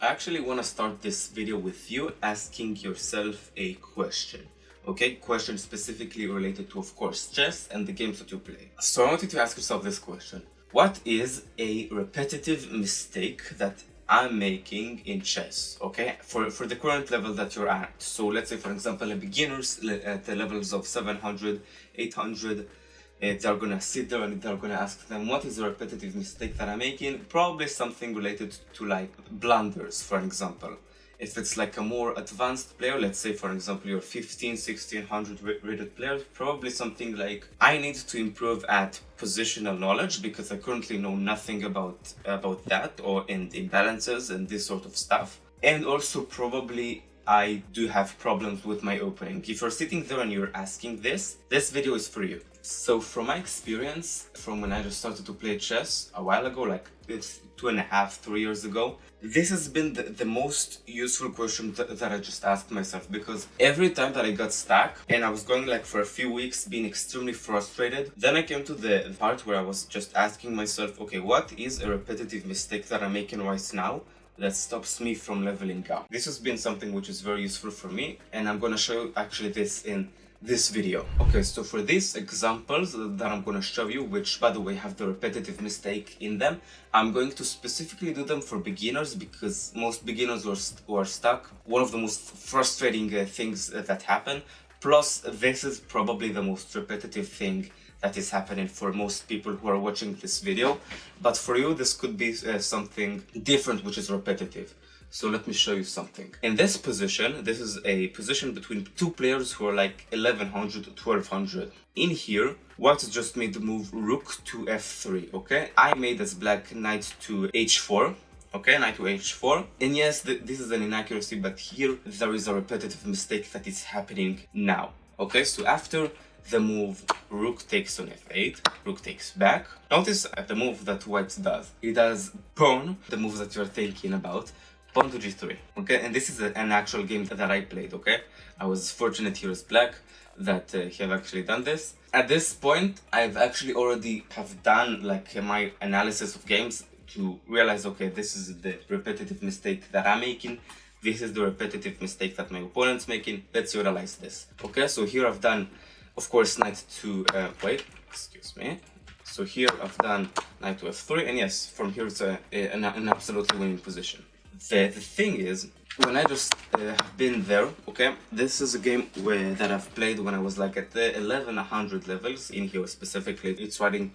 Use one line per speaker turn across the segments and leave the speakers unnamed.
I actually want to start this video with you asking yourself a question. Okay, question specifically related to, of course, chess and the games that you play. So I want you to ask yourself this question. What is a repetitive mistake that I'm making in chess, okay, for the current level that you're at? So let's say, for example, a beginners at the levels of 700, 800, they're gonna sit there and they're gonna ask them, what is a repetitive mistake that I'm making? Probably something related to like blunders, for example. If it's like a more advanced player, let's say for example you're 1600 rated players, probably something like, I need to improve at positional knowledge because I currently know nothing about that, or in imbalances and this sort of stuff. And also probably I do have problems with my opening. If you're sitting there and you're asking this video is for you. So from my experience, from when I just started to play chess a while ago, like it's 2.5, 3 years ago, this has been the most useful question that I just asked myself, because every time that I got stuck and I was going like for a few weeks being extremely frustrated, then I came to the part where I was just asking myself, okay, what is a repetitive mistake that I'm making right now that stops me from leveling up? This has been something which is very useful for me, and I'm gonna show you actually this in this video. Okay, so for these examples that I'm going to show you, which by the way have the repetitive mistake in them, I'm going to specifically do them for beginners, because most beginners who are stuck, one of the most frustrating things that happen. Plus, this is probably the most repetitive thing that is happening for most people who are watching this video. But for you, this could be something different which is repetitive. So let me show you something. In this position, this is a position between two players who are like 1100 to 1200. In here, white just made the move rook to f3, okay? I made as black knight to h4, okay? Knight to h4. And yes, this is an inaccuracy, but here there is a repetitive mistake that is happening now, okay? So after the move rook takes on f8, rook takes back. Notice the move that white does. It does pawn, the move that you're thinking about, pawn to g3, okay? And this is an actual game that I played, okay? I was fortunate here as black that he have actually done this. At this point, I've actually already have done like my analysis of games to realize, okay, this is the repetitive mistake that I'm making. This is the repetitive mistake that my opponent's making. Let's analyze this, okay? So here I've done, of course, knight to, excuse me. So here I've done knight to f3, and yes, from here it's an absolutely winning position. The thing is, when I just have been there, okay, this is a game that I've played when I was like at the 1100 levels. In here specifically, it's running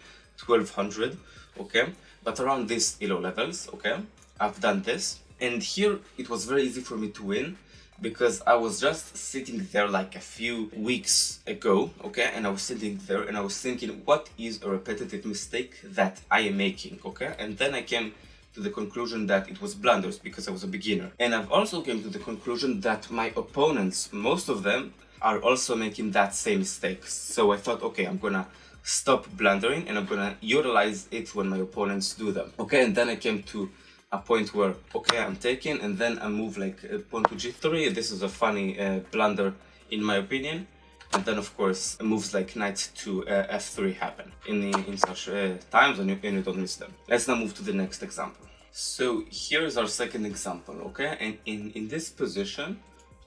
1200, okay, but around these elo levels, okay, I've done this. And here it was very easy for me to win, because I was just sitting there like a few weeks ago, okay, and I was sitting there and I was thinking, what is a repetitive mistake that I am making, okay? And then I came to the conclusion that it was blunders, because I was a beginner. And I've also came to the conclusion that my opponents, most of them, are also making that same mistake. So I thought, okay, I'm gonna stop blundering and I'm gonna utilize it when my opponents do them. Okay, and then I came to a point where, okay, I'm taking, and then I move like pawn to g3. This is a funny blunder in my opinion. And then of course moves like knight to f3 happen in such times, and you don't miss them. Let's now move to the next example. So here is our second example, okay? And in this position,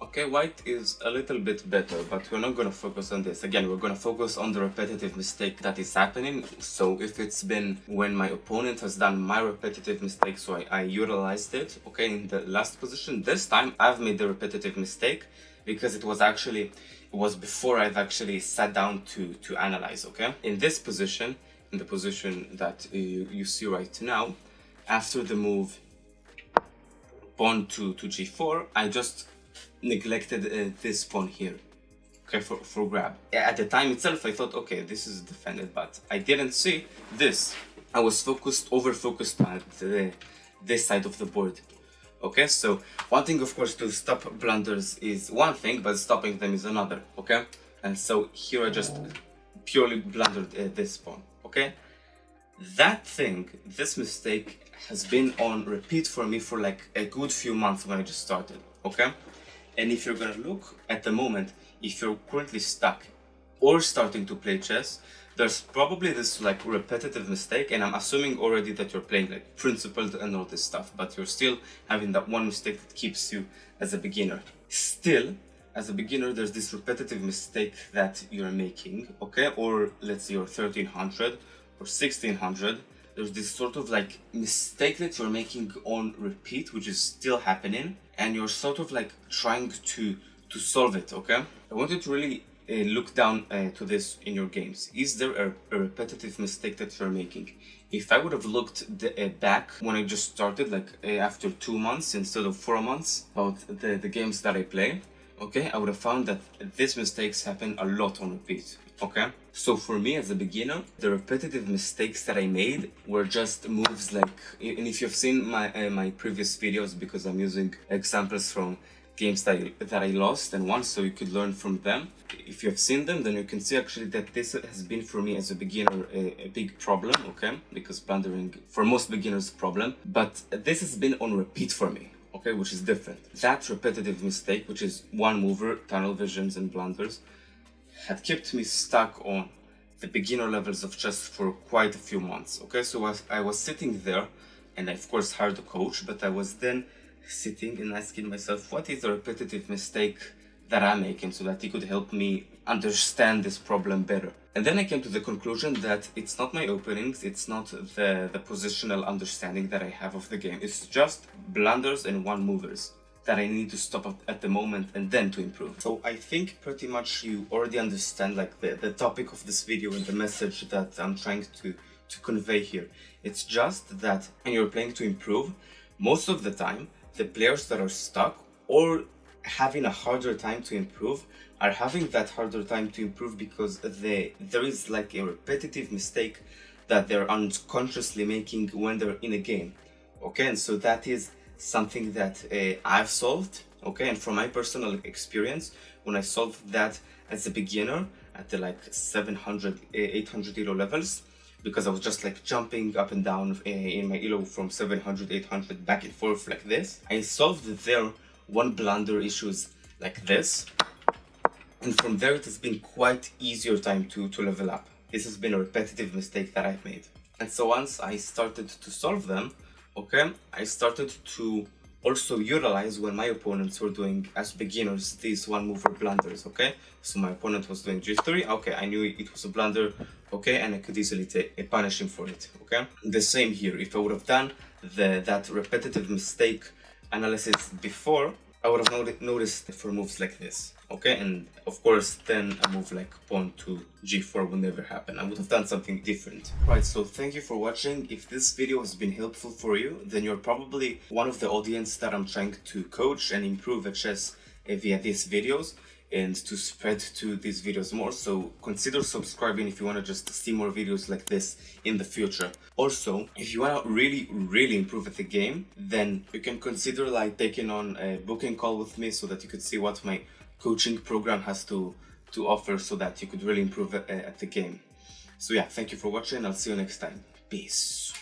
okay, white is a little bit better, but we're not going to focus on this. Again, we're going to focus on the repetitive mistake that is happening. So if it's been when my opponent has done my repetitive mistake, so I utilized it, okay, in the last position, this time I've made the repetitive mistake because it was before I've actually sat down to analyze, okay? In this position, in the position that you see right now, after the move pawn to g4, I just neglected this pawn here, okay, for grab. At the time itself, I thought, okay, this is defended, but I didn't see this. I was over-focused at this side of the board. Okay, so one thing, of course, to stop blunders is one thing, but stopping them is another, okay? And so here I just purely blundered this pawn, okay? That thing, this mistake, has been on repeat for me for like a good few months when I just started, okay? And if you're gonna look at the moment, if you're currently stuck or starting to play chess, there's probably this like repetitive mistake, and I'm assuming already that you're playing like principled and all this stuff, but you're still having that one mistake that keeps you as a beginner. Still, as a beginner, there's this repetitive mistake that you're making, okay? Or let's say you're 1300 or 1600. There's this sort of like mistake that you're making on repeat, which is still happening, and you're sort of like trying to solve it, okay? I want you to really look down to this in your games. Is there a repetitive mistake that you're making? If I would have looked back when I just started, like after 2 months instead of 4 months, about the games that I play, okay, I would have found that these mistakes happen a lot on repeat, okay? So for me as a beginner, the repetitive mistakes that I made were just moves like, and if you've seen my previous videos, because I'm using examples from games that I lost and won, so you could learn from them. If you have seen them, then you can see actually that this has been for me as a beginner a big problem, okay? Because blundering for most beginners is a problem, but this has been on repeat for me, okay? Which is different. That repetitive mistake, which is one mover, tunnel visions and blunders, had kept me stuck on the beginner levels of chess for quite a few months, okay? So I was sitting there, and I of course hired a coach, but I was then sitting and asking myself, what is the repetitive mistake that I'm making, so that he could help me understand this problem better. And then I came to the conclusion that it's not my openings, it's not the positional understanding that I have of the game, it's just blunders and one movers that I need to stop at the moment and then to improve. So I think pretty much you already understand like the topic of this video and the message that I'm trying to convey here. It's just that when you're playing to improve, most of the time the players that are stuck or having a harder time to improve are having that harder time to improve because there is like a repetitive mistake that they're unconsciously making when they're in a game, okay? And so that is something that I've solved, okay? And from my personal experience, when I solved that as a beginner at the like 700 800 elo levels, because I was just like jumping up and down in my elo from 700 800 back and forth like this, I solved their one blunder issues like this, and from there it has been quite easier time to level up. This has been a repetitive mistake that I've made, and so once I started to solve them, okay, I started to also utilize when my opponents were doing as beginners these one mover blunders, okay? So my opponent was doing g3, okay, I knew it was a blunder, okay, and I could easily punish him for it, okay? The same here, if I would have done that repetitive mistake analysis before, I would have noticed for moves like this, okay? And of course then a move like pawn to g4 will never happen. I would have done something different. Right, so thank you for watching. If this video has been helpful for you, then you're probably one of the audience that I'm trying to coach and improve at chess via these videos, and to spread to these videos more. So consider subscribing if you want to just see more videos like this in the future. Also, if you want to really improve at the game, then you can consider like taking on a booking call with me so that you could see what my coaching program has to offer, so that you could really improve at the game. So yeah, thank you for watching. I'll see you next time. Peace.